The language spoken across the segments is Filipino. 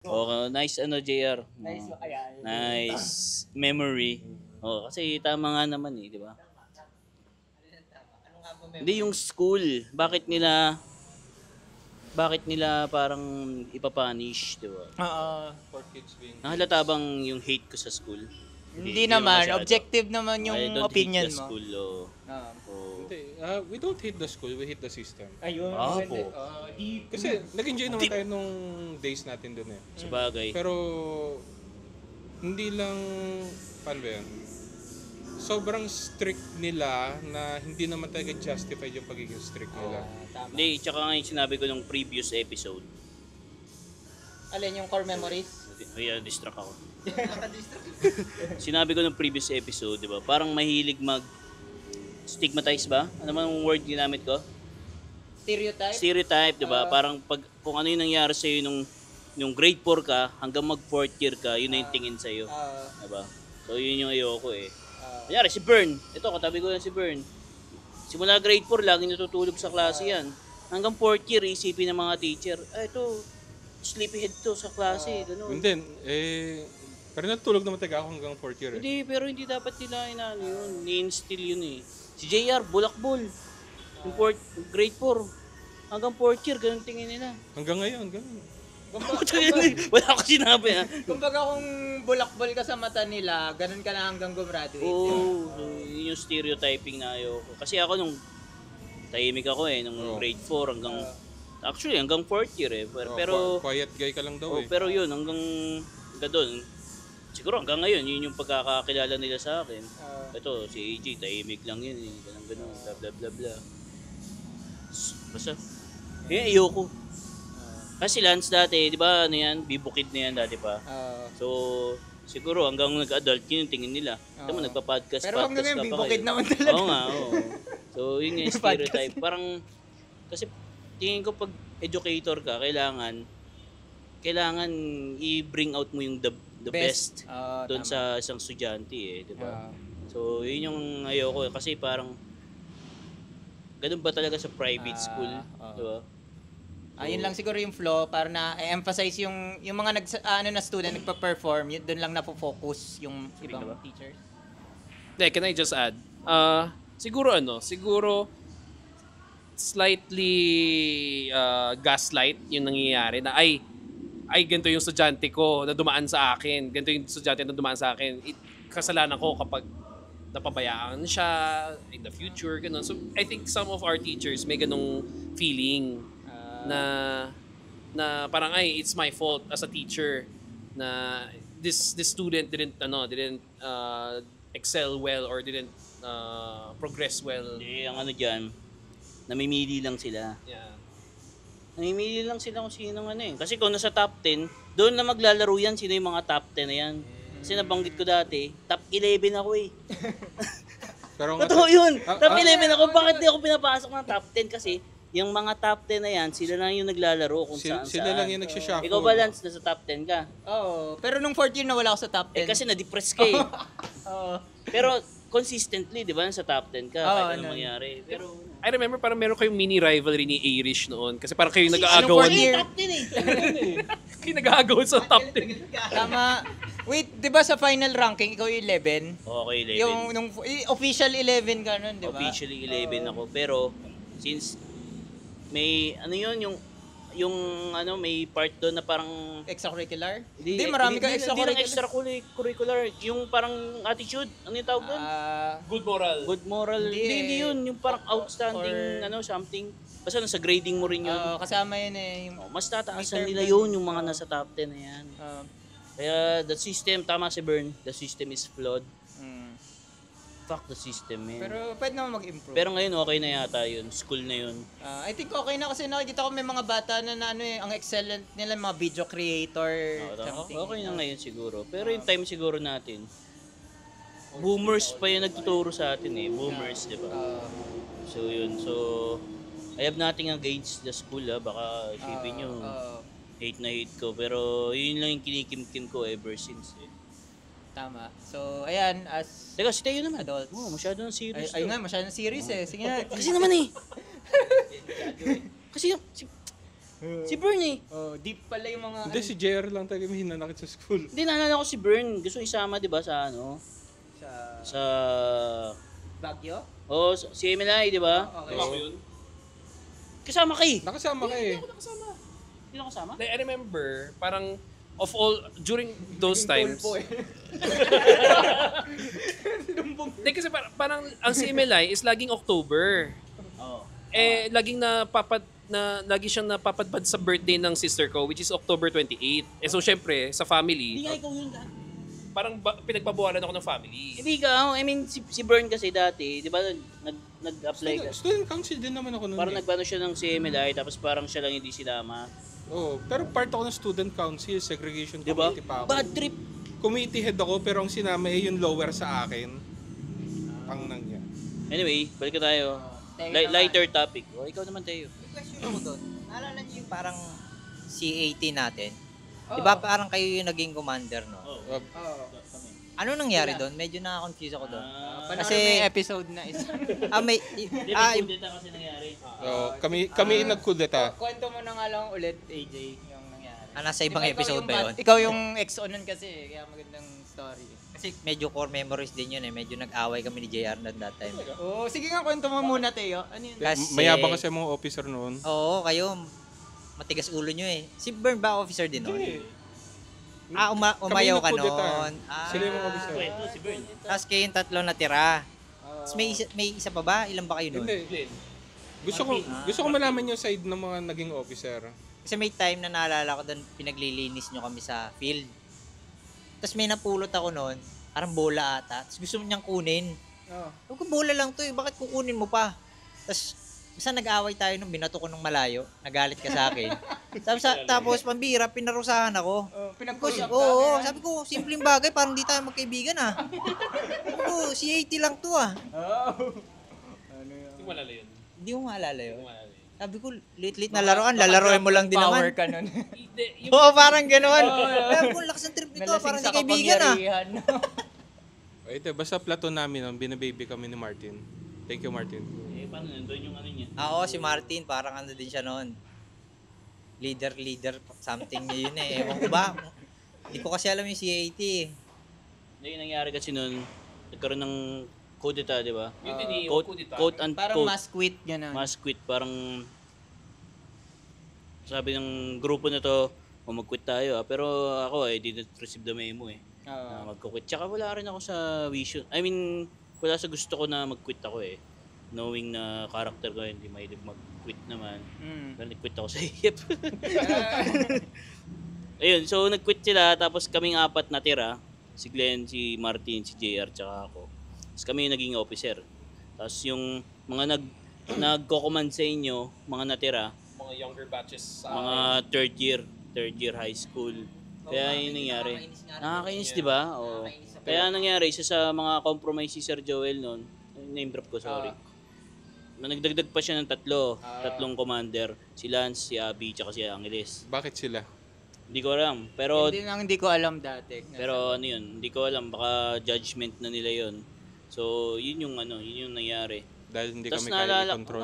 Oh, nice ano, JR. Nice ba kaya? Nice memory. Oh, kasi tama nga naman eh, di ba? Ano nga ba Hindi yung school, bakit nila parang ipapunish, di ba? Oo. For kids being Nahalata kids. bang yung hate ko sa school? Hindi naman naman, masyado. objective naman yung I don't opinion hate the mo. school, oh. Oo. Oh. Hindi, we don't hate the school, we hate the system. Ayun. Ah, maganda. po. Kasi nag-enjoy naman tayo nung days natin dun eh. Sabagay. Pero hindi lang, paano ba yan? Sobrang strict nila na hindi naman talaga justified yung pagiging strict nila. Tama. Hindi, tsaka nga yung sinabi ko nung previous episode. Alin yung core memories? Ay, distract ako. Sinabi ko nung previous episode, di ba? Parang mahilig stigmatize ba? Ano man ang word ginamit ko? Stereotype? Stereotype, di ba? Parang kung ano yung nangyari sa'yo nung grade 4 ka, hanggang mag 4th year ka, yun na yung tingin sa'yo. Di ba? So, yun yung ayoko eh. Kunyari, si Bern. Ito, katabi ko yan si Bern. Simula grade 4, lagi natutulog sa klase yan. Hanggang 4th year, isipin ng mga teacher, ito, sleepyhead to sa klase. Ganun. And then, pero natulog naman taga ako hanggang 4th year eh. Hindi, pero hindi dapat nila inaano yun. Ni-instill yun eh. Si JR, bulakbol. Yung grade 4. Hanggang 4th year, ganun tingin nila. Hanggang ngayon, ganun. Wala ako sinabi ha. Kumbaga kung bulakbol ka sa mata nila, ganun ka na hanggang gumraduate. Oo, so, yun yung stereotyping na ayoko. Kasi ako nung tahimik ako eh, nung grade 4 hanggang, actually hanggang 4th year eh. Pero, Quiet guy ka lang daw eh. pero yun, hanggang doon. Siguro hanggang ngayon, yun yung pagkakakilala nila sa akin. Ito, si AJ, tahimik lang yun eh. Ganun, bla bla bla bla. Basta, ayoko. Kasi Lance dati, di ba, ano yan, bibukid na yan dati pa. So, siguro hanggang nag-adult, yun yung tingin nila. Alam mo, nagpa-podcast, Pero hanggang podcast ngayon, ka pa bibukid kayo. naman talaga. Oo nga, oo. So, yun yung stereotype. Parang, kasi tingin ko pag educator ka, kailangan i-bring out mo yung the best doon sa isang estudyante eh, di ba? So, yun yung ayoko kasi parang ganun ba talaga sa private school, di ba? Ayun lang siguro yung flow para na emphasize yung mga na student nagpa-perform, yun doon lang na-focus yung ibang teachers. Can I just add? Siguro slightly gaslight yung nangyayari na ay ganito yung estudyante ko na dumaan sa akin. Ganito yung estudyante na dumaan sa akin. Kasalanan ko kapag napabayaan siya in the future, ganun. So, I think some of our teachers may ganung feeling na parang it's my fault as a teacher na this student didn't excel well or didn't progress well. Hindi, ang ano dyan, namimili lang sila. Yeah. Namimili lang sila kung sino eh. Kasi kung nasa top 10, doon na maglalaro yan, sino yung mga top 10 na yan. Kasi nabanggit ko dati, top 11 ako eh. Pero Totoo yun! Top 11 ako. Bakit di ako pinapasok ng top 10? Kasi yung mga top 10 na yan, sila lang yung naglalaro kung saan. Sila lang yung nagsishuffle. Ikaw ba, Lance, nasa top 10 ka? Oo. Pero nung 4th year nawala ako sa top 10. Kasi na-depress ka eh. Oo. Pero consistently, di ba, nasa top 10 ka, kahit anong mangyari. Pero, I remember parang meron kayong mini rivalry ni Irish noon kasi parang kayo Anong nag-aagawan. fourth year? top 10 eh. Kayo nag-aagawan sa top 10. Tama. Wait, 'di ba sa final ranking ikaw yung 11? Okay, 11. Yung nung official 11 ka nun, 'di ba? Officially 11 ako. Pero, since may, ano yun, yung may part doon na parang Extracurricular? Hindi, marami kang Hindi lang extracurricular. extracurricular. Yung parang attitude. Ano yung tawag doon? Good moral. Good moral. Hindi yun. Yung parang outstanding, something. Basta nasa grading mo rin yun. Kasama yun eh. Yung, Mas tataasan nila yun, yung mga nasa top 10 na yan. Kaya the system, tama si Bern, the system is flawed. Fuck the system, man. pero pwede naman mag-improve. Pero ngayon okay na yata yun. School na yun. I think okay na kasi nakikita ko may mga bata na ang excellent nila, mga video creator. something. Okay na ngayon siguro. Pero yung time siguro natin, boomers pa yung nagtuturo sa atin eh. Boomers, di ba? So yun. So, I have nothing against the school ha. Baka isipin nyo, hate na hate ko. Pero yun lang yung kinikimkim ko ever since eh. Tama. So, ayan, as Teka, si Teo naman. adults. Masyado ng serious. Ayun nga, masyadong serious eh. Sige na. Kasi naman eh. Kasi Si Bern eh. Oh, deep pala yung mga... Hindi, si JR lang talaga may hinanakit sa school. Hindi, naalala ko si Bern. Gusto isama, di ba, sa ano? Sa Sa... Baguio? Oh, si Emily, di ba? Okay. Tama ko yun? Kasama ka eh. Nakasama ka eh. Hindi na kasama? I remember, parang of all, during those times, hindi kasi parang ang CMLI is laging October. Oo. Laging lagi siyang napapadpad sa birthday ng sister ko, which is October 28. So syempre, sa family, Hindi nga ikaw yun. parang pinagbabawalan ako ng family. Hindi ka, I mean, si Bern kasi dati, di ba, nag-apply ka. Student council din naman ako noon. Parang nagbano siya ng CMLI, tapos parang siya lang hindi sinama. Oo, pero part ako ng student council, segregation Di ba? committee pa ako. Bad trip. Committee head ako, pero ang sinama ay yung lower sa akin. Pang nangya. Anyway, balik na tayo. Tayo naman. Lighter topic. O, ikaw naman tayo. Question ko doon. Naalala niyo yung parang C80 natin? Oo. Di ba parang kayo yung naging commander, no? Oh. Oo. Ano nangyari doon? Medyo na-confuse ako doon. Panoorin Kasi- mo yung episode na isa. May... Hindi, ah, may kudeta kasi nangyari. Kami yung nagkudeta. Kwento mo na nga lang ulit, AJ, yung nangyari. nasa ibang Ikaw episode yung ba yun? Ikaw yung ex-on nun kasi, kaya magandang story. Kasi medyo core memories din yun eh. Medyo nag-away kami ni JR na that time. Oo, sige nga, kwento mo muna, Teo. Ano yun? Kasi- Mayabang kasi mga officer noon. Oo, kayo. Matigas ulo nyo eh. Si Bern ba officer din nun? Umayaw ka Kami yung nagkudeta. nun. Sila yung mga officer. Kwento, si Bern. Tapos kayong tatlo natira. Tapos may isa pa ba? Ilan ba kayo nun? Hindi. Gusto ko malaman yung side ng mga naging officer. Kasi may time na naalala ko doon, pinaglilinis nyo kami sa field. Tapos may napulot ako noon, parang bola ata. Tapos gusto mo niyang kunin. Oo. Huwag ko bola lang to eh, bakit kukunin mo pa? Tapos, basta nag-away tayo nung binato ko ng malayo, nagalit ka sa akin. tapos pambira, pinarusahan ako. Pinag-push up Oo, sabi ko, simpleng bagay, parang di tayo magkaibigan ah. Sabi ko, si 80 lang to ah. Oo. Ano yun? Hindi malala yun. Hindi mo maalala yun. Hindi malala yun. Sabi ko, lit-lit na laruan, lalaroin mo lang din Power naman. ka nun. Hindi, yung Oo, parang gano'n. Sabi ko, lakas ng trip nito, Nalasing parang sa di kaibigan ah. kapangyarihan. Ito, basta platon namin nun, binababy kami ni Martin. Thank you, Martin. Eh, paano nandun yung ano niya? Oo, si Martin, parang ano din siya noon. Leader, something niya yun eh. Ewan ko ba? Hindi ko kasi alam yung C80 eh. Hindi, yung nangyari kasi nun, nagkaroon ng kudeta, di ba? Yun din yung Quote, kudeta. quote and Parang quote. mass quit, gano'n. Mass quit, parang sabi ng grupo na to, mag-quit tayo ah. Pero ako I didn't receive the memo eh. Oo. Na magko-quit. Tsaka wala rin ako sa vision. I mean, wala sa gusto ko na mag-quit ako eh. Knowing na character ko hindi mahilig mag-quit naman. Mm. Dahil nag-quit ako sa hip. Ayun, so nag-quit sila tapos kaming apat natira. Si Glenn, si Martin, si JR, tsaka ako. Tapos kami yung naging officer. Tapos yung mga nagko-command sa inyo, mga natira, mga younger batches sa mga third year high school. Kaya yun nangyari. Nakakainis, di ba? Oo. Kaya nangyari, isa sa mga compromise si Sir Joel noon, name drop ko, sorry. Nagdagdag pa siya ng tatlong commander. Si Lance, si Abby, tsaka si Angeles. Bakit sila? Hindi ko alam. Pero Hindi ko alam dati. ano yun, hindi ko alam. Baka judgment na nila yun. So, yun yung nangyari. Dahil hindi Tapos kami kaya naalala i-control.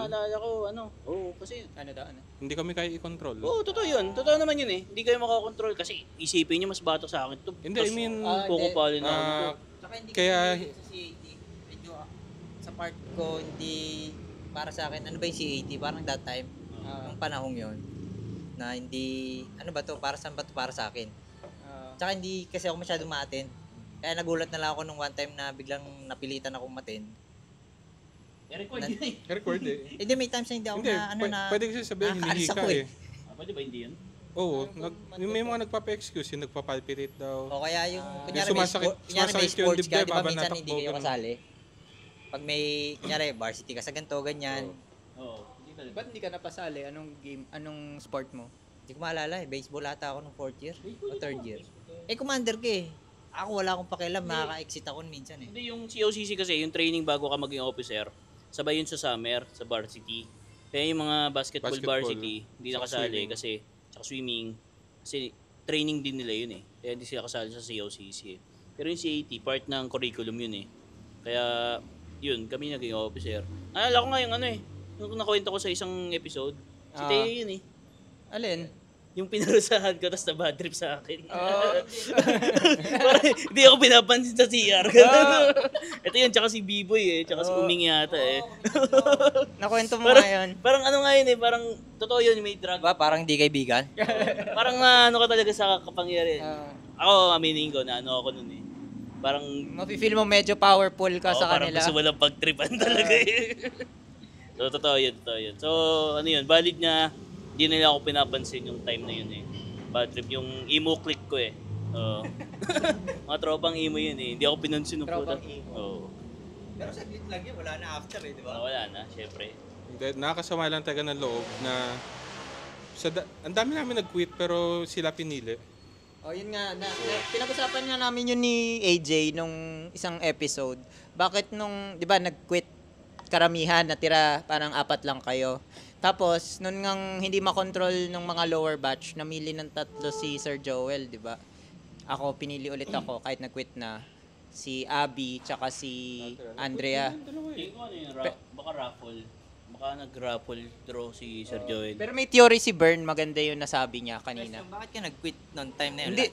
ko, kasi Ano daw, ano? Hindi kami kaya i-control. Oo, totoo yun. Totoo naman yun eh. Hindi kayo makakontrol kasi isipin nyo mas bata sa akin to. Hindi, I mean, Pukupalin ako nito. Tsaka hindi Kaya- ko sa C80. Medyo sa part ko, hindi para sa akin, ano ba yung C80? Parang that time, nung panahong yon na hindi, ano ba to, para saan ba to para sa akin? Tsaka hindi kasi ako masyadong ma-attend. Kaya nagulat na lang ako nung one time na biglang napilitan akong ma-attend. I-record yun eh. record eh. Hindi, may times na hindi ako Hindi, na, ano na, pwede kasi sabihin, nakakaalis hinihi ka ako eh. Pwede ba hindi yun? Oo, may mga nagpapa-excuse, yung nagpapalpitate daw. o kaya yung, kunyari may, sumasakit- kunyari may sumasakit yung sports ka, dibdib di ba habang minsan natakbo, hindi kayo ganun. kasali? Pag may, kunyari, varsity ka sa ganito, ganyan. Oo. Hindi ka Ba't hindi ka napasali? Anong game? Anong sport mo? Hindi ko maalala eh. Baseball ata ako nung 4th year o 3rd year. Eh, commander ka eh. Ako wala akong pakialam. Nakaka-exit ako minsan eh. Hindi, yung COCC kasi, yung training bago ka maging officer, sabay yun sa summer, sa varsity. Kaya yung mga basketball varsity, hindi Tsaka nakasali swimming. kasi, tsaka swimming, kasi training din nila yun eh. Kaya hindi sila kasali sa COCC eh. Pero yung CAT, part ng curriculum yun eh. Kaya, yun, kami naging officer. Naalala ko nga yung yung nakwento ko sa isang episode. Si Teo yun eh. Alin? Yung pinarusahan ko, tapos na bad trip sa akin. Oh. Parang hindi ako pinapansin sa CR. Ito yun, tsaka si B-Boy tsaka si Uming yata Nakwento mo Parang, nga yun. parang ano nga yun parang totoo yun, may drug. Diba, parang di kaibigan? Parang ano ka talaga sa kapangyarihan. Ako, aminin ko na ano ako nun Parang, Mafe-feel mo medyo powerful ka sa parang kanila. gusto walang pagtripan talaga So, totoo yun. So, ano yun, valid na hindi nila ako pinapansin yung time na yun Bad trip, yung emo click ko Oo. Mga tropang emo yun Hindi ako pinansin ng puta. Tropang emo. Oo. Pero saglit lang yun, wala na after di Wala na, syempre. Nakakasama lang taga ng loob na ang dami namin nag-quit pero sila pinili. Oh, yun nga. Pinag-usapan nga namin yun ni AJ nung isang episode. Bakit nung, di ba, nag-quit karamihan, natira parang 4 lang kayo. Tapos, nun ngang hindi makontrol ng mga lower batch, namili ng 3 si Sir Joel, di ba? Ako, pinili ulit ako kahit nag-quit na. Si Abby, tsaka si Andrea. Hindi ko ano yun, baka raffle. Baka nag-raffle draw si Sir Joel. Pero may theory si Bern, maganda yun nasabi niya kanina. Bakit ka nag-quit noong time na yun? Hindi,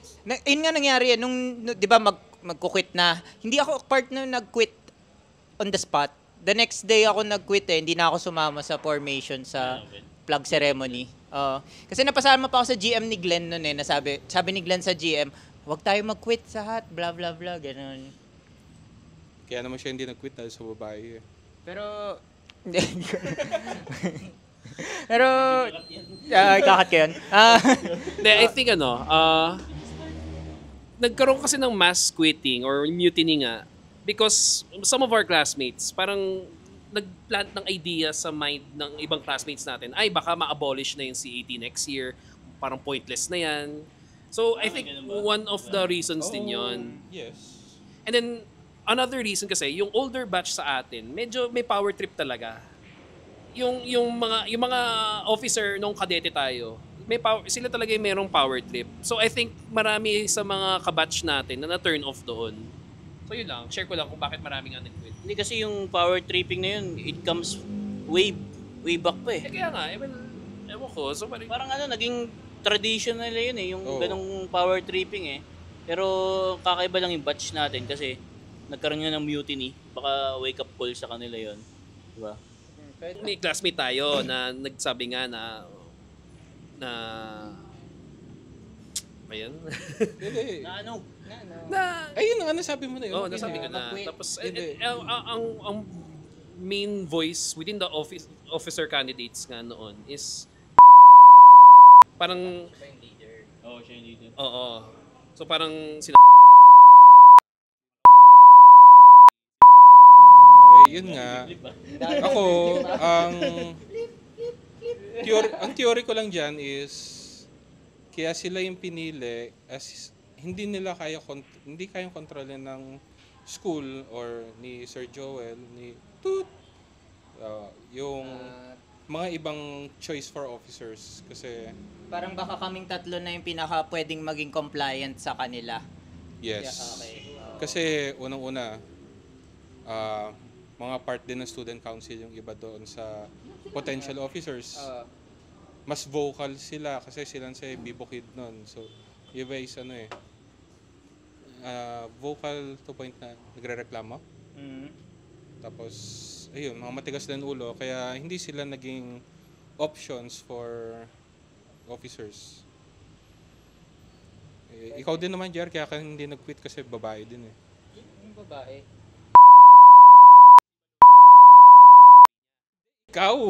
yun nga nangyari nung, di ba, magkukwit na. Hindi ako part na nag-quit on the spot. The next day ako nag-quit hindi na ako sumama sa formation sa plug ceremony. Kasi napasama pa ako sa GM ni Glenn noon sabi ni Glenn sa GM, huwag tayo mag-quit sa hat, blah blah blah, ganun. Kaya naman siya hindi nag-quit dahil sa babae Pero, pero, kakat ko yun. Hindi, I think nagkaroon kasi ng mass quitting or mutiny nga because some of our classmates parang nagplant ng idea sa mind ng ibang classmates natin, ay baka ma-abolish na yung CAT next year, parang pointless na yan. So I think one of the reasons din yon. Yes. And then another reason kasi yung older batch sa atin, medyo may power trip talaga. Yung mga officer nung kadete tayo, sila talaga yung merong power trip. So I think marami sa mga kabatch natin na na-turn off doon. So yun lang, share ko lang kung bakit marami nga nag-quit. Hindi kasi yung power tripping na yun, it comes way back pa Kaya nga, ewan ko. So Parang naging tradition nila yun yung Oo. ganong power tripping Pero kakaiba lang yung batch natin kasi nagkaroon nga ng mutiny. Baka wake up call sa kanila yun. Diba? may classmate tayo na nagsabi nga na ayan. Hindi. Na ano? na Ayun nga, nasabi mo na yun. oh, nasabi ko na. mag-quit. Tapos Hindi. ang main voice within the officer candidates nga noon is parang Oo, siya yung leader. oo. So parang Yun nga. Ako, ang theory ko lang dyan is kaya sila yung pinili as hindi kayang kontrolin ng school or ni Sir Joel, ni yung mga ibang choice for officers kasi Parang baka kaming 3 na yung pinaka pwedeng maging compliant sa kanila. yes. Yeah, okay. Kasi unang-una mga part din ng student council yung iba doon sa potential officers. Mas vocal sila kasi sila sa bibukid nun. So, iba is vocal to point na nagre-reklamo. Tapos, ayun, mga matigas din ulo. Kaya hindi sila naging options for officers. Ikaw din naman, Jer, kaya ka hindi nag-quit kasi babae din Yung babae. Ikaw!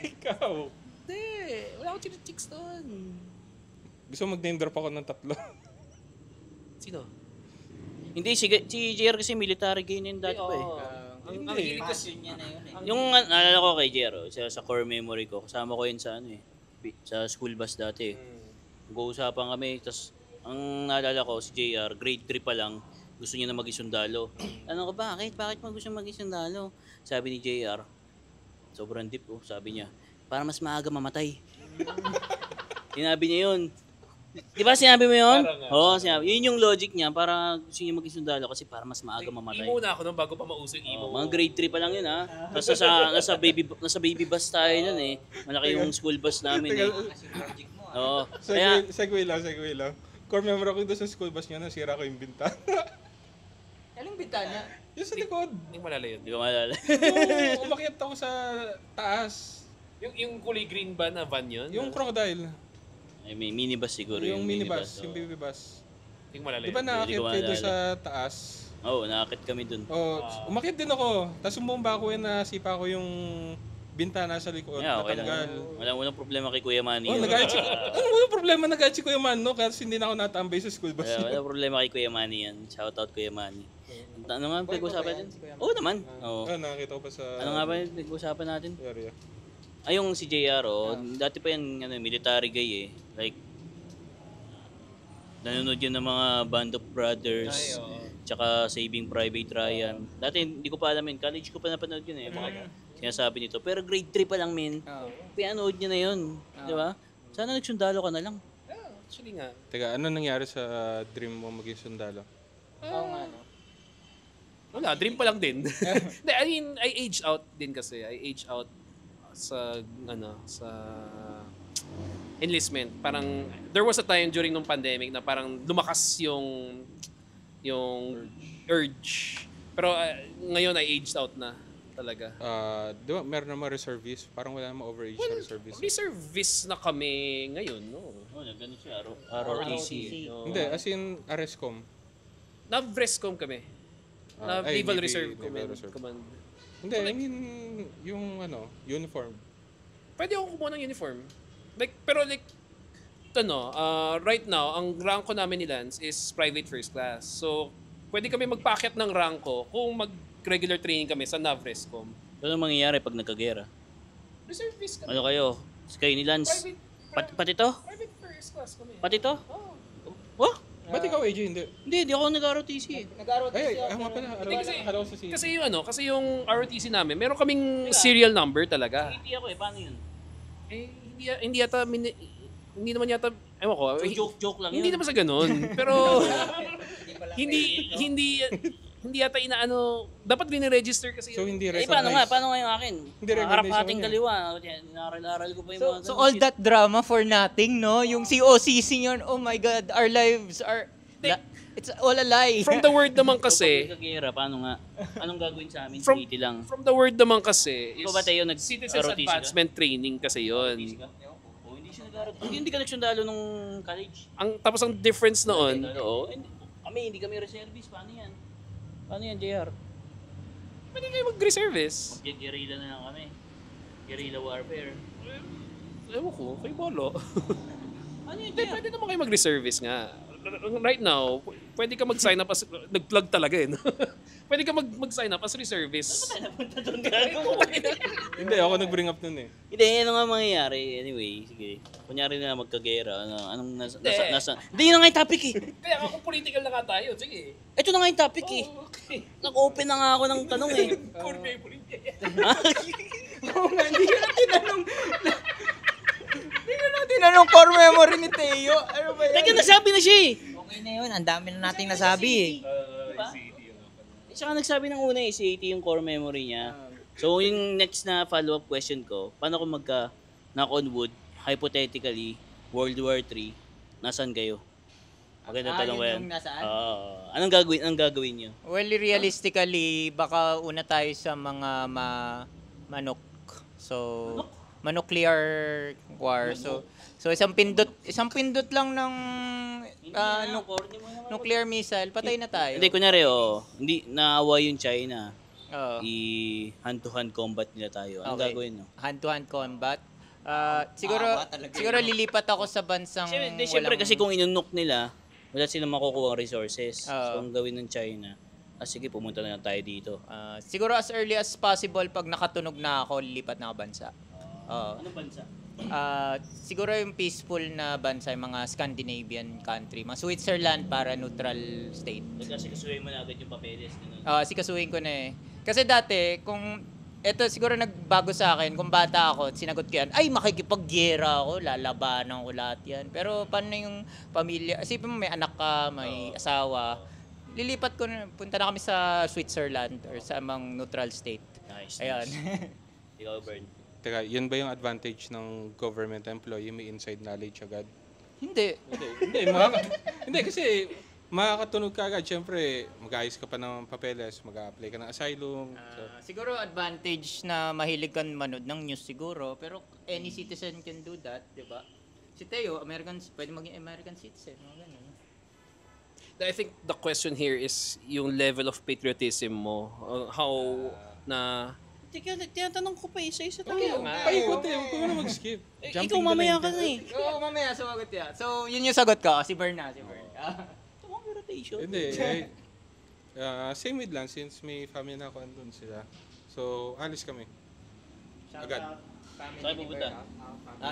Ikaw! hindi, wala akong chicks doon. Gusto mag-name drop ako ng 3. Sino? Hindi, si JR kasi military gain yun dati pa Ang hilig ko Passion niya na yun Yung naalala ko kay JR, sa core memory ko, kasama ko yun sa sa school bus dati. Mag-uusapan kami, tapos ang naalala ko si JR, grade 3 pa lang, gusto niya na maging sundalo. Ano ka, bakit mo gusto maging sundalo? Sabi ni JR, sobrang deep sabi niya, para mas maaga mamatay. Sinabi niya yun. Di ba sinabi mo yun? Parang nga. Oo, sinabi. Yun yung logic niya para gusto niya maging sundalo kasi para mas maaga mamatay. Imo na ako nung bago pa mauso yung imo. Mga grade 3 pa lang yun ha. Tapos nasa baby bus tayo nun eh. Malaki yung school bus namin eh. Oo. Kaya, Segue lang. Core memory ko doon sa school bus niya, nasira ko yung bintana. Aling bitana? Yung sa likod. Hindi malala yun. hindi ko maalala. Yung umakyat ako sa taas. Yung kulay green ba na van yun? Yung crocodile. Ay, may minibus siguro Yung oo. minibus, yung baby bus. Hindi ko malala Di yun. ba naakyat ko kayo doon maalala. sa taas? Oo, nakakit kami dun. Oh, umakyat din ako. Tapos sumumba ko nasipa ko yung bintana sa likod. Yeah, okay natanggal. lang. Walang problema kay Kuya Manny. Oh, yun. nag-achi. Ano mo problema nag-achi ko yung Mano kasi hindi na ako natambay sa school bus. Walang problema kay Kuya Manny yan. Shoutout Kuya Manny. Ano nga pinag-usapan natin? Oo naman. Oo. Nakakita ko pa sa Ano nga ba yung pinag-usapan natin? area. Ay, yung si JR, dati pa yan, military guy eh. Like, nanonood yun ng mga Band of Brothers, tsaka Saving Private Ryan. Dati hindi ko pa alam yun, college ko pa napanood yun eh. Sinasabi nito, pero grade 3 pa lang men, pinanood niya na yun. Di ba? Sana nagsundalo ka na lang. Actually nga. Teka, ano nangyari sa dream mo maging sundalo? Oo nga, no? Wala, dream pa lang din. Hindi, I mean, I aged out din kasi. I aged out sa enlistment. Parang there was a time during nung pandemic na parang lumakas yung urge. Pero ngayon I aged out na talaga. Di ba meron naman reservist? Parang wala naman overage sa reservist. Reservist na kami ngayon, no. Oo, nagano siya, ROTC. No. Hindi, as in Arescom. Na-Vrescom kami. Na Ay, Naval Navy- Reserve Naval Reserve. Command. Hindi, I mean, yung uniform. Pwede ako kumuha ng uniform. Pero right now, ang rank ko namin ni Lance is private first class. So, pwede kami magpaakyat ng rank ko kung mag-regular training kami sa Navrescom. Ano mangyayari pag nagkagera? Reservist kami. Ano kayo? Kayo ni Lance? Pati to? Private first class kami. Pati to? Oh. Oh? Ba't ikaw, AJ, hindi? Hindi ako nag-ROTC eh. Ay, nga pala. Akala ko sa CC. Kasi yung ROTC namin, meron kaming serial number talaga. Hindi ako eh, paano yun? Eh, hindi yata, hindi naman yata, ewan ko. So, joke lang Hindi yun. naman sa ganun. Pero, hindi yata inaano, dapat rin-register kasi So, yun. hindi Eh, recognized. paano nga yung akin? Hindi Harap recognize ating ako kaliwa. Inaral-aral ko pa yung mga So ganun all shit. that drama for nothing, no? Yung COCC yun, oh my God, our lives are... It's all a lie. From the word naman So, kasi, pag nagkagera, paano nga? Anong gagawin sa amin? From- City lang. from the word naman kasi, is Ikaw ba, Teo, citizens ROTC ka? advancement training kasi yun. ROTC ka? Oh, hindi siya nag-ROTC. Hindi ka nagsundalo nung college. Tapos ang difference noon, Oo. Hindi kami reservist. Paano yan? Paano yan, JR? pwede kayo mag-reservice. Mag-guerrilla na lang kami. Guerrilla warfare. Ewan ko, kayo bolo. Ano yun, Hindi, JR? pwede naman kayo mag-reservice nga. Right now, pwede ka mag-sign up as, nag-plug talaga eh. No? Pwede ka mag-sign up as reservist. Napunta doon gago. Hindi, ako nag-bring up nun eh. Hindi, ano nga mangyayari? Anyway, sige. Kunyari na magkagera. Anong nasa... Hindi, yun na nga yung topic eh. Kaya ako political na nga tayo, sige. Ito na nga yung topic eh. Okay. Nag-open na nga ako ng tanong eh. Core memory. Oo nga, hindi ko na tinanong. Hindi ko na tinanong core memory ni Teo. Ano ba yan? Teka, nasabi na siya eh. Okay na yun, ang dami na nating nasabi eh. Saka nagsabi ng una eh, si AT yung core memory niya. So, yung next na follow-up question ko, paano kung knock on wood, hypothetically, World War III, nasaan kayo? Maganda tanong yun ba yan? yung nasaan? Anong gagawin niyo? Well, realistically, baka una tayo sa mga manok. So, manuclear war. So isang pindot lang ng nuclear missile, patay na tayo. Hindi, kunyari, hindi naawa yung China. Oo. I-hand-to-hand combat nila tayo. Anong Okay. gagawin, no? Hand-to-hand combat. Siguro Awa talaga siguro yun. lilipat ako sa bansang Siyempre kasi kung inunok nila, wala silang makukuha resources. Oo. So, ang gawin ng China, sige, pumunta na lang tayo dito. siguro as early as possible pag nakatunog na ako, lilipat na ako bansa. Oo. Anong bansa? Siguro yung peaceful na bansa, yung mga Scandinavian country, mga Switzerland para neutral state. Kasi kasuhin mo na agad yung papeles. Ganun. Sikasuhin ko na eh. Kasi dati, kung ito siguro nagbago sa akin. Kung bata ako, sinagot ko yan, ay makikipagyera ako, lalabanan ko lahat yan. Pero paano yung pamilya? Isipin mo may anak ka, may asawa. Lilipat ko na, punta na kami sa Switzerland or sa amang neutral state. Nice. Ayan. Ikaw, Bern. Teka, yun ba yung advantage ng government employee? May inside knowledge agad? Hindi. Hindi kasi makakatunog ka agad. Siyempre, mag-ayos ka pa ng papeles, mag-a-apply ka ng asylum. So, Siguro advantage na mahilig ka manood ng news siguro, pero any citizen can do that, di ba? Si Teo, pwede maging American citizen, mga ganun. I think the question here is yung level of patriotism mo. How na... Teka, tinatanong ko pa isa-isa tayo. paikot eh. Huwag ko na mag-skip. Ikaw Jumping mamaya the ka line na eh. Oo, mamaya sumagot yan. So, yun yung sagot ko. Si Bern na, si Bern. Ito ang rotation. Hindi. Same with lang since may family na ako andun sila. So, alis kami. Agad. Saan pupunta?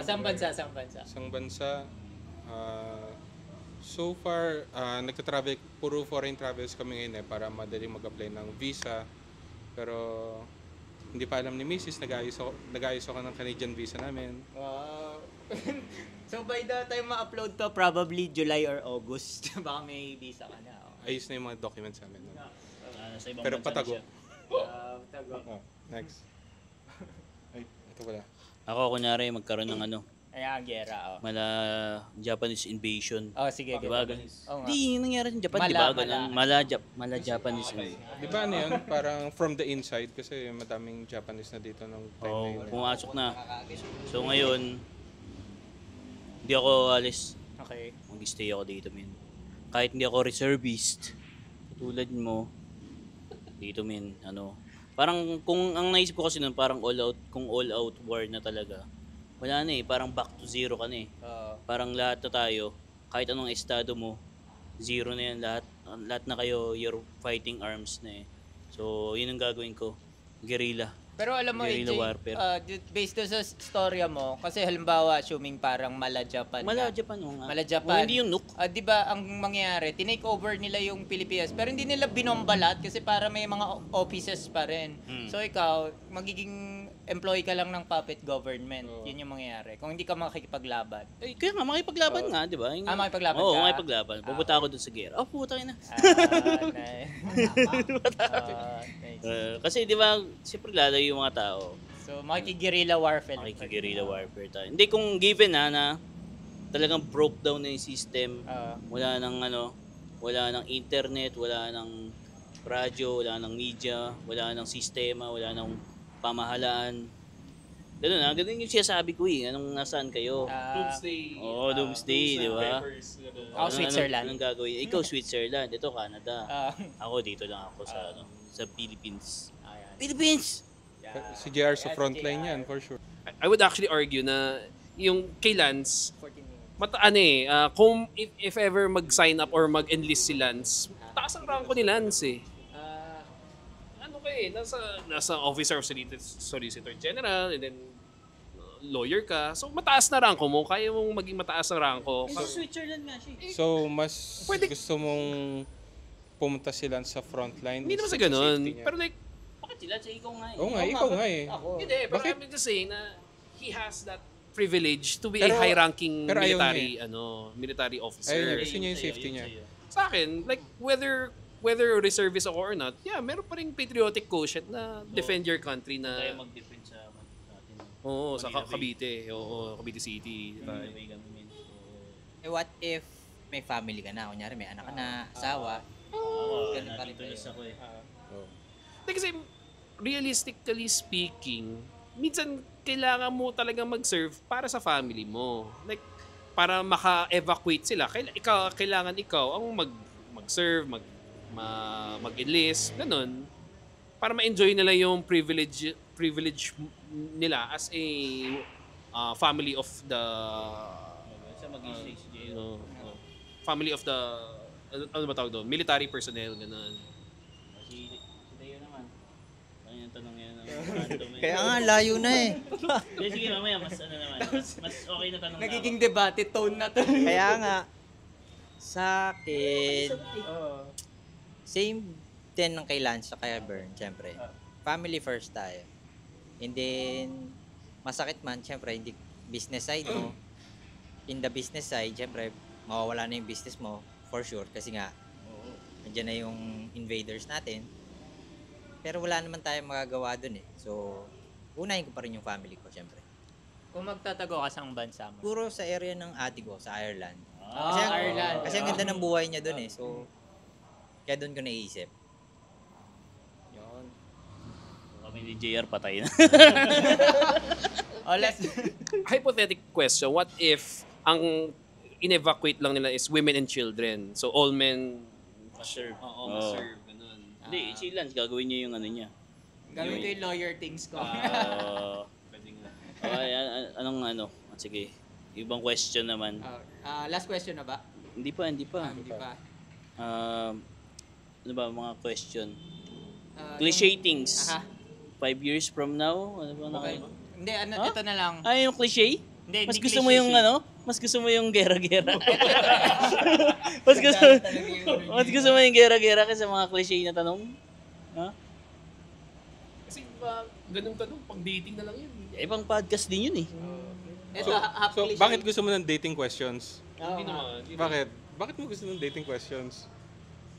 Saan bansa? Saan bansa? Isang bansa. So far, nagtatravel, puro foreign travels kami ngayon para madaling mag-apply ng visa. Pero hindi pa alam ni Mrs. Nag-ayos ako ng Canadian visa namin. Wow. So, by the time ma-upload to, probably July or August. Baka may visa ka na. Ayos na yung mga documents namin. Sa ibang Pero bansa na patago. siya. Tago. Oh, next. Ay, ito pala. Ako, kunyari, magkaroon ng Ayan, gera. Japanese invasion. Oh, sige. Diba? Oo nga. Hindi, yung nangyari sa Japan, Mala, diba? mala. Ganun. Mala Japanese invasion. Di ba ano yun? Parang from the inside kasi madaming Japanese na dito nung time na Oo, yun. pumasok na. So ngayon, hindi ako alis. Okay. Mag-stay ako dito, men. Kahit hindi ako reservist, tulad mo, dito, men, parang kung ang naisip ko kasi nun, parang all out war na talaga. Wala na eh, parang back to zero ka na eh. Parang lahat na tayo, kahit anong estado mo, zero na yan lahat. Lahat na kayo, you're fighting arms na eh. So, yun ang gagawin ko. Guerrilla. Pero alam mo, Guerrilla AJ, warfare. based doon sa storya mo, kasi halimbawa, assuming parang mala Japan Mala ka. Japan nga. Mala Japan. O, hindi yung nuke. Di ba, ang mangyayari, tinake over nila yung Pilipinas, pero hindi nila binombalat kasi para may mga offices pa rin. So ikaw, magiging employee ka lang ng puppet government. Yun yung mangyayari. Kung hindi ka makikipaglaban. Eh, kaya nga, makipaglaban nga, di ba? Makipaglaban Oo, ka? makipaglaban. Pupunta ako dun sa gera. Oh, puta na. Nice. Kasi di ba, siyempre lalo yung mga tao. So, makikiguerrilla warfare. Makikiguerrilla warfare tayo. Hindi kung given na talagang broke down na yung system. Wala nang wala nang internet, wala nang radyo, wala nang media, wala nang sistema, wala nang pamahalaan. Ganun yung sinasabi ko eh. Anong nasaan kayo? Doomsday. Oo, doomsday, di ba? Ako, Switzerland. Anong gagawin? Ikaw, Switzerland. Ito, Canada. Ah. Ako, dito lang ako sa Philippines. Philippines! Si JR sa frontline yan, for sure. I would actually argue na yung kay Lance, 14 minutes. kung if ever mag-sign up or mag-enlist si Lance, taas ang rank ko ni Lance eh. Nasa officer of solicitor general, and then lawyer ka. So mataas na ranko mo, kaya mong maging mataas ang ranko. Sa Switzerland nga siya. So, mas gusto mong pumunta sila sa frontline? Hindi naman sa safety ganun. niya? Pero like, Bakit sila? Sa ikaw nga eh. Oo nga, ikaw nga eh. hindi, pero Bakit? I'm just saying na he has that privilege to be Pero- a high-ranking pero ayaw military Ayun, officer. gusto niya yung safety niya. Sa akin, like whether reservist ako or not, yeah, meron pa rin patriotic quotient na defend your country na Tayo mag-defend sa natin. Oo, sa Manila Bay. Cavite. Oo, Cavite City. Manila Bay kami, men. So, What if may family ka na? Kunyari, may anak ka na, asawa. ako, Ganun pa rin natutulis kayo. ako eh. Kasi realistically speaking, minsan kailangan mo talagang mag-serve para sa family mo. Like, para maka-evacuate sila, kailangan ikaw ang mag-serve, mag-enlist, ganun. Para ma-enjoy nila yung privilege nila as a family of the Sa mag-stay si Jay. family of the ano ba tawag doon? Military personnel, ganun. Si Tayo naman. Ano yung tanong yan? Random eh. Kaya nga, layo na eh. Hindi, sige mamaya, mas naman. Mas okay na tanong Nagiging debate tone na to. Kaya nga, sa akin, same din ng kay Lance sa kay Bern, syempre. Family first tayo. And then, masakit man, syempre, hindi business side mo. In the business side, syempre, mawawala na yung business mo, for sure. Kasi nga, nandiyan na yung invaders natin. Pero wala naman tayong magagawa dun eh. So, unahin ko pa rin yung family ko, syempre. Kung magtatago ka sa bansa mo. Puro sa area ng ate ko, sa Ireland. Ireland. Kasi ang ganda ng buhay niya dun eh. So, kaya dun ko naisip. Yun. Kami ni JR patay na. Last. Hypothetical question, what if ang in-evacuate lang nila is women and children? So all men Maserve. Oo, Oo. maserve, ganun. Hindi, si Lance, gagawin niya yung ano niya. Gawin ko yung lawyer things ko. Pwede nga. Okay, anong ano? Sige, ibang question naman. Last question na ba? Hindi pa. Hindi pa. Ano ba mga question? yung- Cliché things. Aha. 5 years from now? Ano ba na Okay. kayo? Hindi, Huh? ito na lang. Yung cliché? Hindi, Mas hindi gusto mo cliché yung siya. ano? Mas gusto mo yung gera-gera. Mas gusto mo yung gera-gera kaysa mga cliché na tanong? Ha? Kasi ganun tanong, pang dating na lang yun. Ibang podcast din yun eh. Ito, half So, cliché. bakit gusto mo ng dating questions? Oo Hindi nga. naman. Hindi Bakit? Bakit mo gusto ng dating questions?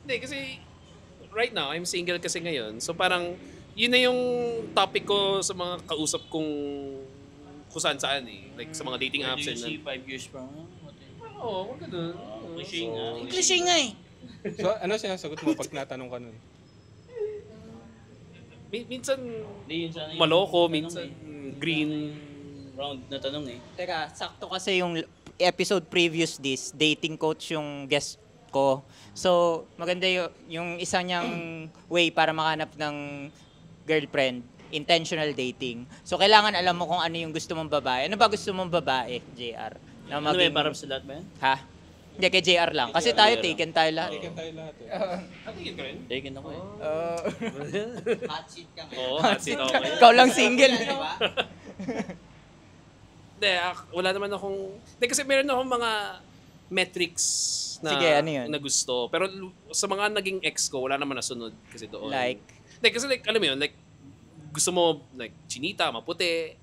Hindi, kasi right now, I'm single kasi ngayon. So parang, yun na yung topic ko sa mga kausap kong kung saan eh. Like sa mga dating apps. Do you see And 5 years from now? oo, wag ganun. Cliché nga. Cliché nga eh. So, ano sinasagot mo pag natanong ka nun? Minsan, Hindi, yun sana yung maloko, tanong minsan eh. green. Round na tanong eh. Teka, sakto kasi yung episode previous this, dating coach yung guest ko. So, maganda yung isa niyang way para makahanap ng girlfriend, intentional dating. So, kailangan alam mo kung ano yung gusto mong babae. Ano ba gusto mong babae, JR? Na Ano ba yung para sa lahat ba yan? Ha? Hindi, kay JR lang. Kasi tayo, JR. taken tayo lahat. Taken tayo lahat eh. Tingin ko rin. Taken ako eh. Hot seat ka ngayon. Oo, hot seat ako eh. Ikaw lang single. Diba? Hindi, wala naman akong... Hindi, kasi meron akong mga metrics na, Sige, ano yun? na gusto. Pero sa mga naging ex ko, wala naman nasunod kasi doon. Like? Hindi, kasi like, alam mo yun, like, gusto mo, like, chinita, maputi.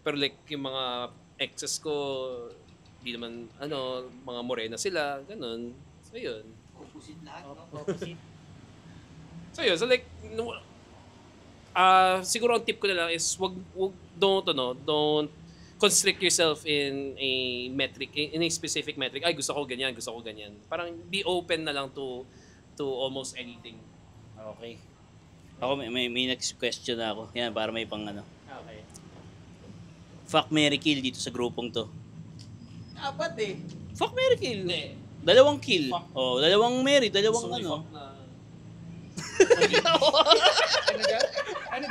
Pero like, yung mga exes ko, hindi naman, mga morena sila, ganun. So, yun. Opposite lahat, no? So, yun. So, like, siguro ang tip ko na lang is, don't constrict yourself in a metric, in a specific metric. Ay, gusto ko ganyan. Parang be open na lang to almost anything. Okay. Ako may next question na ako. Yan, para may pang ano. Okay. Fuck, marry, kill dito sa grupong to. Apat eh. Fuck, marry, kill. Dalawang kill. Oh, dalawang marry, dalawang Gusto ano. mo i-fuck na... Ano?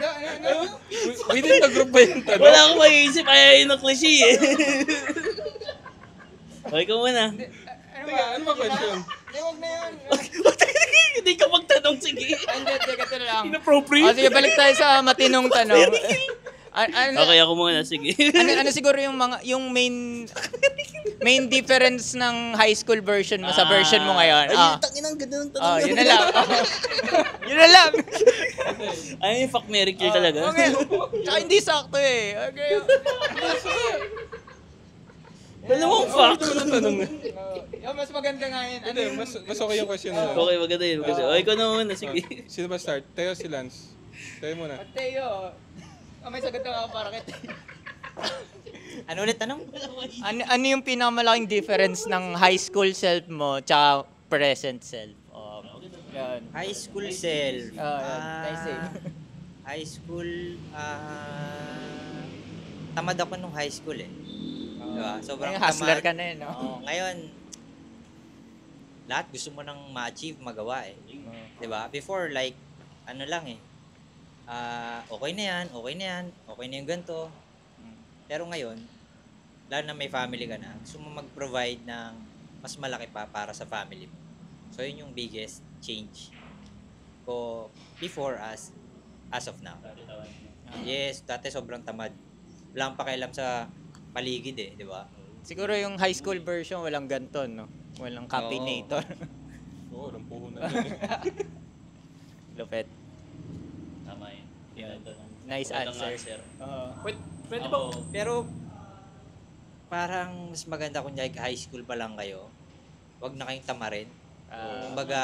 Within the group ba yung tanong? Wala akong maiisip, ayaw yun ng cliché eh. Okay ka muna. Teka, ano ba question? Huwag na yun. Hindi ka magtanong, sige. Hindi, teka, ito lang. Inappropriate. Sige, balik tayo sa matinong tanong. Okay, ako muna, sige. ano siguro yung main difference ng high school version mo sa version mo ngayon? Ay, tanginang ganda ng tanong. Yun na lang. Yun na lang. Ay, fuck, marry, kill talaga. Okay. Tsaka hindi sakto eh. Okay. Dalawang fuck. Tanong na. Mas maganda nga yun. Hindi, mas okay yung question na. Okay, maganda yun. Okay, ikaw na muna, sige. Sino ba start? Teo si Lance. Teo muna. Teo, may sagot ako para kay Teo. Ano ulit tanong? Ano yung pinakamalaking difference ng high school self mo tsaka present self? Yan. High school self. Nice eh. High school, tamad ako nung high school eh. Diba? Sobrang Ngayon, hustler tamad. ka na eh, no? Oo, ngayon, lahat gusto mo nang ma-achieve, magawa eh. Diba? Before, like, ano lang eh. Okay na yan, okay na yung ganito. Pero ngayon, lalo na may family ka na, gusto mo mag-provide ng mas malaki pa para sa family mo. So, yun yung biggest change ko before as of now. Yes, dati sobrang tamad. Wala kang pakialam sa paligid eh, di ba? Siguro yung high school version, walang ganton, no? Walang caffeinator. Oo, walang puhunan dyan eh. Lupet. Tama yun. Yan. Nice Magandang answer. Oo. Pwede ba? Pero parang mas maganda kung high school pa lang kayo. Wag na kayong tamarin. Kumbaga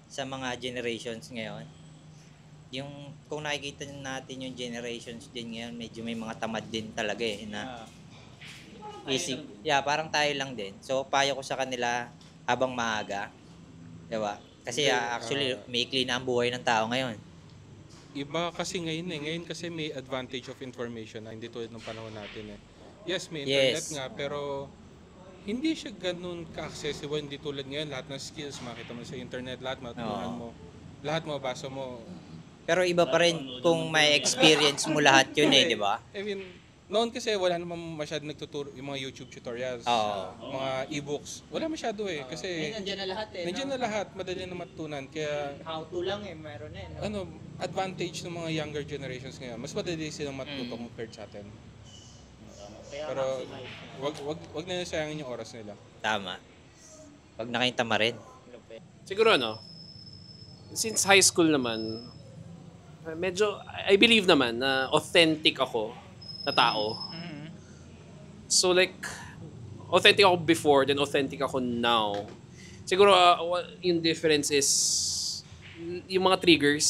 sa mga generations ngayon, yung kung nakikita natin yung generations din ngayon, medyo may mga tamad din talaga na isip. Yeah, parang tayo lang din. So payo ko sa kanila habang maaga. 'Di ba? Kasi actually maikli na ang buhay ng tao ngayon. Iba kasi ngayon eh. Ngayon kasi may advantage of information na hindi tulad ng panahon natin eh. Yes, may internet Yes. nga, pero hindi siya ganun ka-accessible. Hindi tulad ngayon, lahat ng skills makita mo sa internet, lahat matutunan mo. Lahat mabasa mo. Pero iba pa rin kung may experience mo lahat yun di ba? I mean, noon kasi wala namang masyado nagtuturo yung mga YouTube tutorials, mga e-books. Wala masyado eh. Kasi Nandiyan na lahat nandiyan na lahat, madali na matutunan. Kaya How to lang meron na advantage ng mga younger generations ngayon, mas madali silang matuto compared sa atin. Pero wag na sayangin yung oras nila. Tama. Wag na kayong tamarin. Siguro since high school naman, medyo, I believe naman na authentic ako na tao. So like, authentic ako before, then authentic ako now. Siguro, yung difference is, yung mga triggers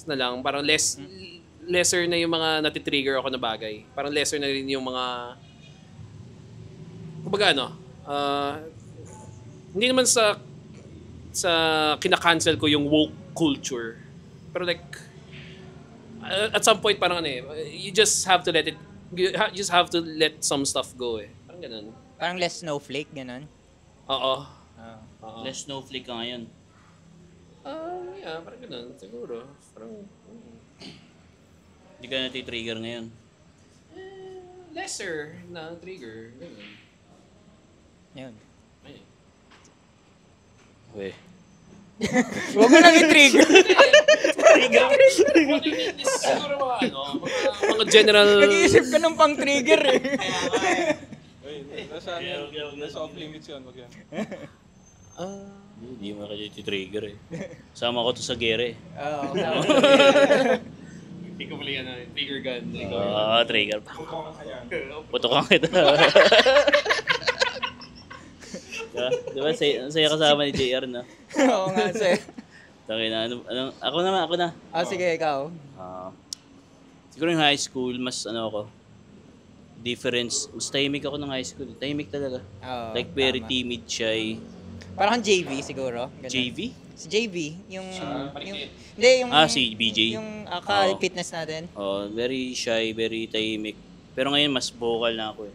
na lang, parang lesser na yung mga natitrigger ako na bagay. Parang lesser na rin yung mga, kumbaga hindi naman sa kinakancel ko yung woke culture. Pero like, at some point parang you just have to let it, you just have to let some stuff go Parang ganun. Parang less snowflake, ganun. Oo. Less snowflake ka ngayon. Yeah, parang ganun. Siguro. Parang, Hindi ka nati-trigger ngayon. lesser na trigger. Ganun. Yun. Ayun. Weh. Huwag mo lang i-trigger. Siguro mga general... Nag-iisip ka ng pang-trigger Nasa off limits yun, wag yan. Hindi mo kasi trigger Sama ko to sa gere. Oo. Hindi ko pala yan trigger gun. Trigger. Putokan kita. Diba, saya kasama ni JR na. Oo nga, sir. Ako na. Sige, ikaw. Siguro yung high school, mas difference. Mas tahimik ako ng high school. Tahimik talaga. Oo, Like very tama. timid, shy. Parang JV siguro. Ganun. JV? Si JV, yung hindi yung Si BJ. Yung Oo. fitness natin. Very shy, very tahimik. Pero ngayon mas vocal na ako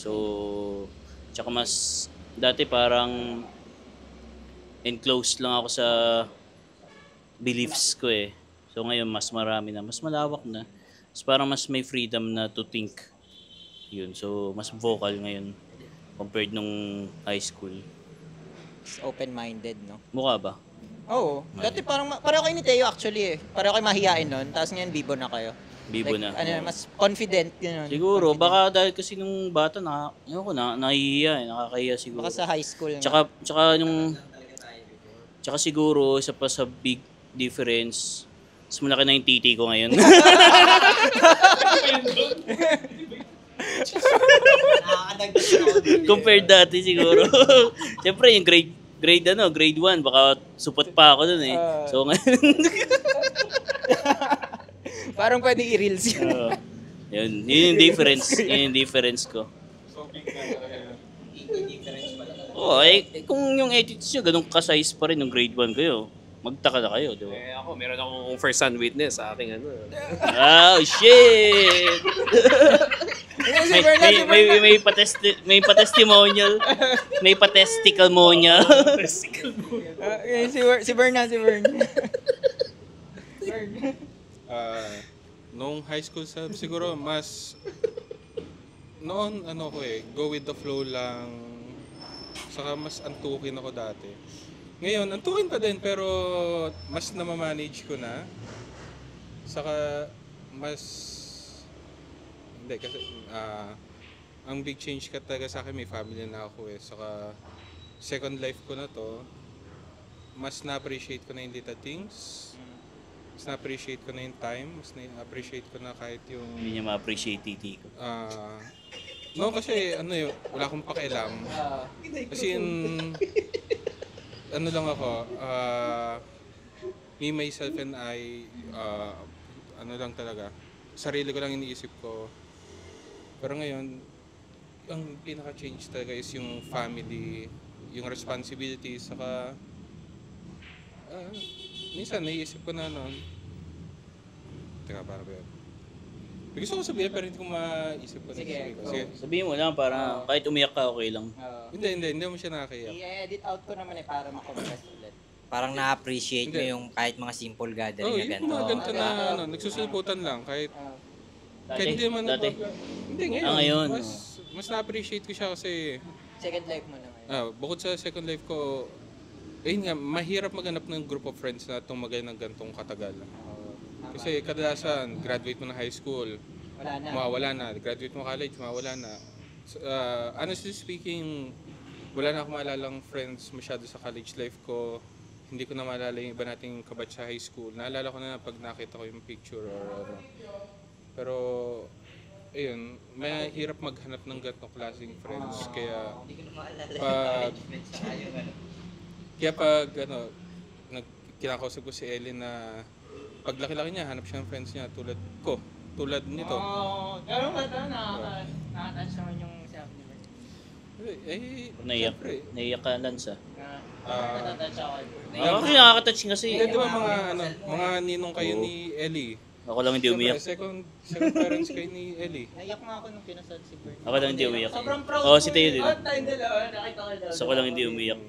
so tsaka mas dati parang enclosed lang ako sa beliefs ko So ngayon mas marami na, mas malawak na. Parang mas may freedom na to think. Yun. So mas vocal ngayon compared nung high school. Open-minded, no? Mukha ba? Oo. Dati parang pareho kayo ni Teo actually Pareho kayo mahihain nun. Tapos ngayon bibo na kayo. Bibo na. Mas confident yun. Siguro, baka dahil kasi nung bata nahihiya nakakahiya siguro. Baka sa high school. Tsaka siguro, isa pa sa big difference, mas malaki na yung titi ko ngayon. Compared dati siguro. Siyempre, yung grade 1, baka supot pa ako dun So ngayon, Parang pwedeng i-reels yun. yun yung difference. Yun yung difference ko. So big na talaga. Kung yung attitude nyo, ganun ka-size pa rin nung grade 1 kayo, magtaka na kayo, di ba? Ako, meron akong first-hand witness sa aking Oh, shit! may pa-testimonial. May pa-testimonial. Si Berna. Nung high school siguro mas noon go with the flow lang. Saka mas antukin ako dati. Ngayon, antukin pa din pero mas na-manage ko na. Saka mas hindi kasi ang big change ka talaga sa akin, may family na ako Saka second life ko na to. Mas na-appreciate ko na yung little things. mas na-appreciate ko na yung time, mas na-appreciate ko na kahit yung Hindi niya ma-appreciate titi ko. no, kasi ano yun, wala akong pakialam. Kasi yung, ano lang ako, me, myself, and I, ano lang talaga, sarili ko lang iniisip ko. Pero ngayon, ang pinaka-change talaga is yung family, yung responsibility, saka, minsan naiisip ko na noon, teka, para ba yun? May gusto ko sabihin pero hindi ko maisip ko. Sige, go. Sige. Sabihin mo lang para kahit umiyak ka, okay lang. Hindi mo siya nakakaiyak. I-edit out ko naman para makompress ulit. Parang na-appreciate mo Hindi. yung kahit mga simple gathering Oh, na yung ganito. mga ganito na nagsusulputan lang kahit hindi naman Dati. Hindi ngayon. Ngayon. Mas na-appreciate ko siya kasi Second life mo naman. bukod sa second life ko, ayun nga, mahirap maghanap ng group of friends na tumagay ng gantong katagal. Kasi kadalasan, graduate mo ng high school, Wala na. mawawala na. Graduate mo college, mawawala na. So, honestly speaking, wala na akong maalalang friends masyado sa college life ko. Hindi ko na maalala yung iba nating kabatch sa high school. Naalala ko na pag nakita ko yung picture or ano. Pero, ayun, mahirap maghanap ng gantong klaseng friends. Kaya, pag, kinakausap ko si Ellie na pag laki-laki niya, hanap siya ng friends niya tulad ko. Tulad nito. Pero ba ito? Nakatouch naman yung sabi ni Bert. Naiyak. Siyempre. Naiyak ka, Lance, ah. Nakatouch ako. Kasi nakaka-touch kasi. Hindi, di ba mga ninong kayo ni Ellie? Ako lang hindi umiyak. Second parents kayo ni Ellie. Naiyak nga ako nung kinasal si Bert. Ako lang hindi umiyak. Sobrang proud Oo, si Teo din. tayong dalawa, nakita ko daw. So, ako lang hindi umiyak.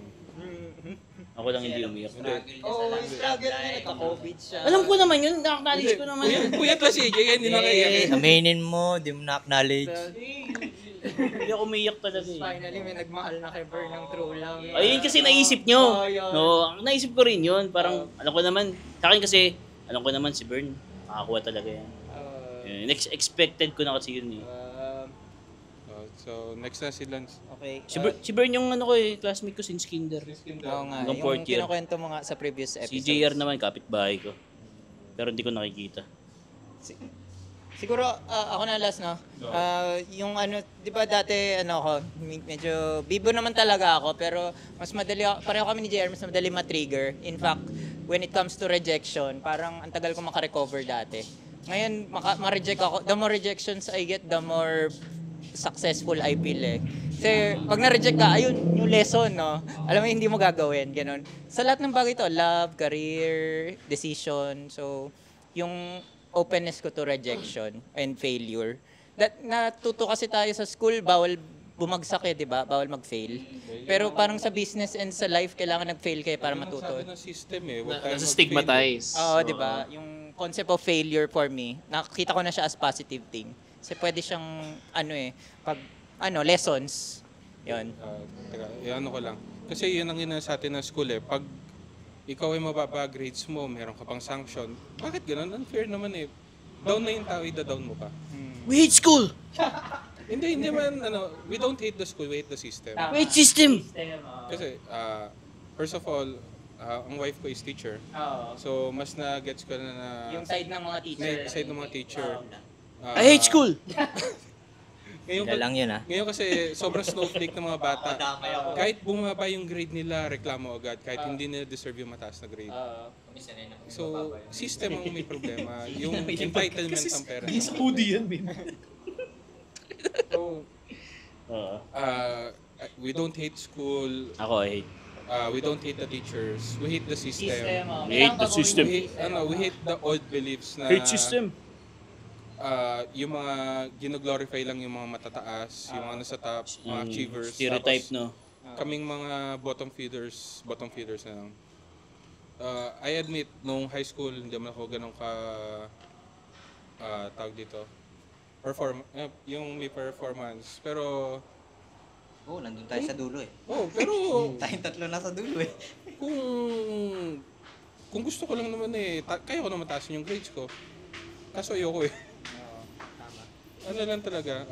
Ako lang hindi umiyak. Oo, struggle na nagka-COVID siya. Alam ko naman yun, nakaknowledge ko naman yun. Puyat lang si AJ, kaya hindi nakaiyak. Aminin mo, di mo na-acknowledge. Hindi ako umiyak talaga eh. Finally, may nagmahal na kay Bert ng true love. Ayun kasi naisip nyo. Oo, yun. No, naisip ko rin yun. Parang, alam ko naman, sa akin kasi, alam ko naman si Bern, makakuha talaga yan. Expected ko na kasi yun eh. So, next na si Lance. Okay. Si Bern yung ano ko eh, classmate ko since kinder. Oo nga, Hanggang yung fourth year. kinukwento mo nga sa previous Si episode. JR naman, kapitbahay ko. Pero hindi ko nakikita. Siguro ako na last no. Yung ano, 'di ba dati ano ako, medyo bibo naman talaga ako pero mas madali pareho kami ni JR, mas madali ma-trigger. In fact, when it comes to rejection, parang ang tagal ko maka-recover dati. Ngayon ma-reject ako. The more rejections I get, the more successful I feel eh. Kasi pag na-reject ka, ayun, yung lesson, no? Alam mo, hindi mo gagawin, ganun. Sa lahat ng bagay to, love, career, decision, so, yung openness ko to rejection and failure. Natuto kasi tayo sa school, bawal bumagsak eh, di ba? Bawal mag-fail. Pero parang sa business and sa life, kailangan nag-fail kayo para matuto. Sabi ng system eh. Huwag tayo Nasa mag-fail. stigmatize. Oo, di ba? Yung concept of failure for me, nakita ko na siya as positive thing. Kasi pwede siyang, lessons. Yun. Teka, ano ko lang. Kasi yun ang ina sa atin ng school eh. Pag ikaw ay mababa grades mo, meron ka pang sanction. Bakit ganun? Unfair naman eh. Down na yung tao, ida-down mo pa. We hate school! Hindi man, we don't hate the school, we hate the system. We hate system! Kasi, first of all, ang wife ko is teacher. So, mas na-gets ko na Yung side ng mga teacher. side ng mga teacher. I hate school! Ngayon, Wala lang yun ngayon kasi sobrang snowflake ng mga bata. Kahit bumaba yung grade nila, reklamo agad. Kahit hindi nila deserve yung mataas na grade. So, system ang may problema. Yung entitlement ng parents. Hindi sa hoodie yan, min. So, we don't hate school. Ako, I hate. We don't hate the teachers. We hate the system. We hate the system. We hate the old beliefs na Hate system. yung mga gino-glorify lang yung mga matataas, yung mga nasa top, mga achievers. Stereotype, Tapos, no? kaming mga bottom feeders na lang. I admit, nung high school, hindi naman ako ganun tawag dito, yung may performance. Pero, Nandun tayo sa dulo eh. pero, Tayong tatlo na sa dulo eh. kung gusto ko lang naman kaya ko naman taasin yung grades ko. Kaso ayoko eh. Ano lang talaga,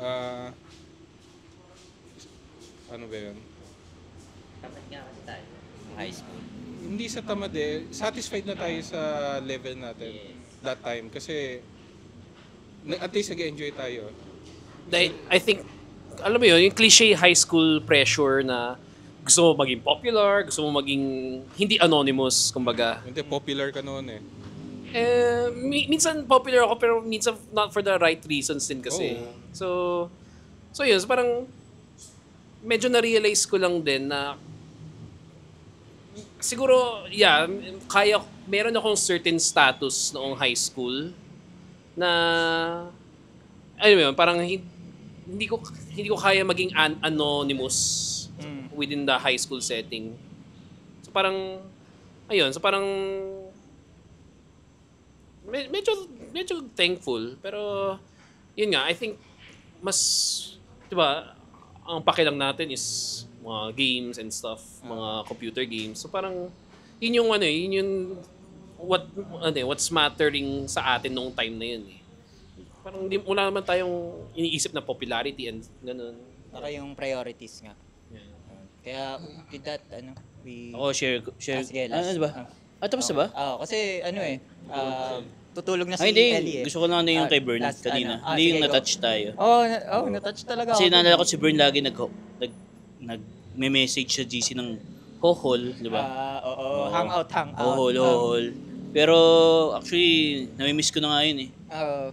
ano ba yun? Dapat nga kasi tayo. High school. hindi sa tamad eh. Satisfied na tayo sa level natin that time. Kasi at least nag-enjoy tayo. I think, alam mo yun, yung cliche high school pressure na gusto mo maging popular, gusto mo maging hindi anonymous, kumbaga. Hindi, popular ka noon eh. Minsan popular ako pero minsan not for the right reasons din kasi. Oo. So yun, so parang medyo na-realize ko lang din na siguro, yeah, meron akong certain status noong high school na, ano yun, parang hindi ko kaya maging anonymous within the high school setting. So parang, medyo thankful. Pero, yun nga, I think, mas, di ba, ang pakilang natin is mga games and stuff, mga computer games. So parang, yun yung what's mattering sa atin noong time na yun eh. Parang wala naman tayong iniisip na popularity and ganun. Saka yung priorities nga. Yeah. Kaya with that, we... Ako, share. Sige, Ano ba? Tapos na ba? Kasi tutulog na si Ay, hindi. Ellie eh. Gusto ko lang na yung kay Bern last, kanina. sige, Hindi yung go. na-touch tayo. Na-touch talaga Kasi ako. naalala ko si Bern lagi nag-message sa GC ng hohol, di ba? Oo. Hangout. Hohol. Pero actually, namimiss ko na nga yun eh.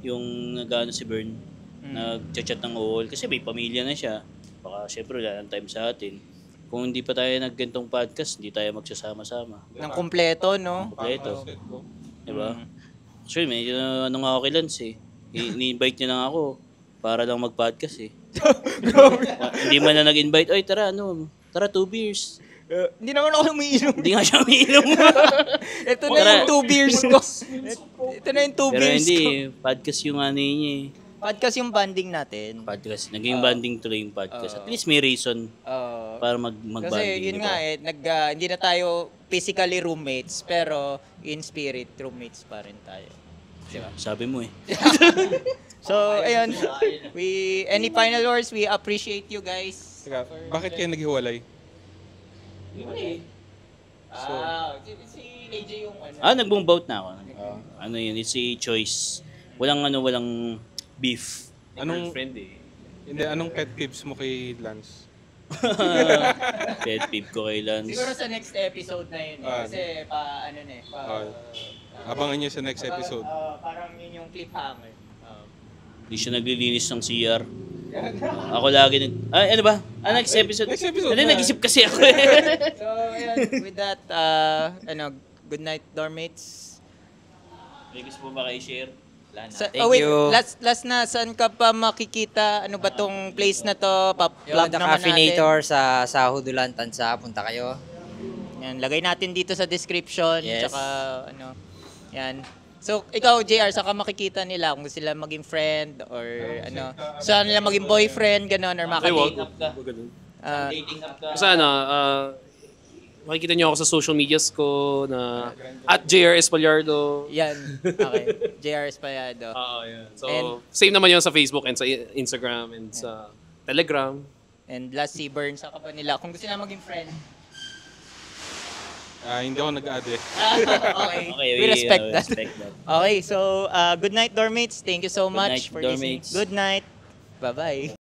Yung nag-ano si Bern. Nag-chat ng hohol. Kasi may pamilya na siya. Baka syempre wala ng time sa atin. Kung hindi pa tayo naggantong podcast, hindi tayo magsasama-sama. Ng kumpleto, no? Kompleto. Diba? Actually, medyo nga ako kay Lance eh. Ni-invite niya lang ako para lang mag-podcast eh. Hindi man na nag-invite, oy tara 2 beers. Hindi naman ako umiinom. Hindi nga siya umiinom. Ito na yung 2 beers ko. Ito na yung 2 Pero beers hindi, ko. podcast yung ano niya eh. Podcast yung banding natin. Podcast. Naging banding tuloy yung podcast. At least may reason para mag-banding. Kasi yun nga eh, hindi na tayo physically roommates, pero in spirit, roommates pa rin tayo. Diba? Sabi mo eh. So, ayun. Any final words? We appreciate you guys. Teka, bakit kayo naghiwalay? Si AJ yung Nag-boom bout na ako. Ano yun, it's a choice. Walang beef. Anong Friend eh. Hindi, anong pet peeves mo kay Lance? Pet peeve ko kay Lance. siguro sa next episode na yun. Kasi Abangan niyo sa next episode. parang yun yung cliffhanger. Hindi siya naglilinis ng CR. Ako lagi ano ba? Next episode. Next episode Hindi, na. nag-isip kasi ako eh. So, ayun. With that, good night, dormmates. May gusto mo ba kayo share? Wait, last na, saan ka pa makikita? Ano ba tong place na to? Pa-plug The naman Caffeinator natin. sa Hudulan, Tansa. Punta kayo. Yan, lagay natin dito sa description. Yes. Tsaka, yan. So, ikaw, JR, saan ka makikita nila? Kung gusto nila maging friend or saan nila maging boyfriend, gano'n, or makikita. Dating app ka. Basta makikita niyo ako sa social medias ko na @JR Espalyardo. Yan, okay. JR Espallado. Yeah. So, And- same naman yun sa Facebook and sa Instagram and sa Telegram. And last, si Bern, saan ka pa nila? Kung gusto nila maging friend. Hindi ako nag-add eh. Okay, we respect that. Okay, so good night, dormmates. Thank you so much night, for listening. dormmates. Good night. Bye-bye.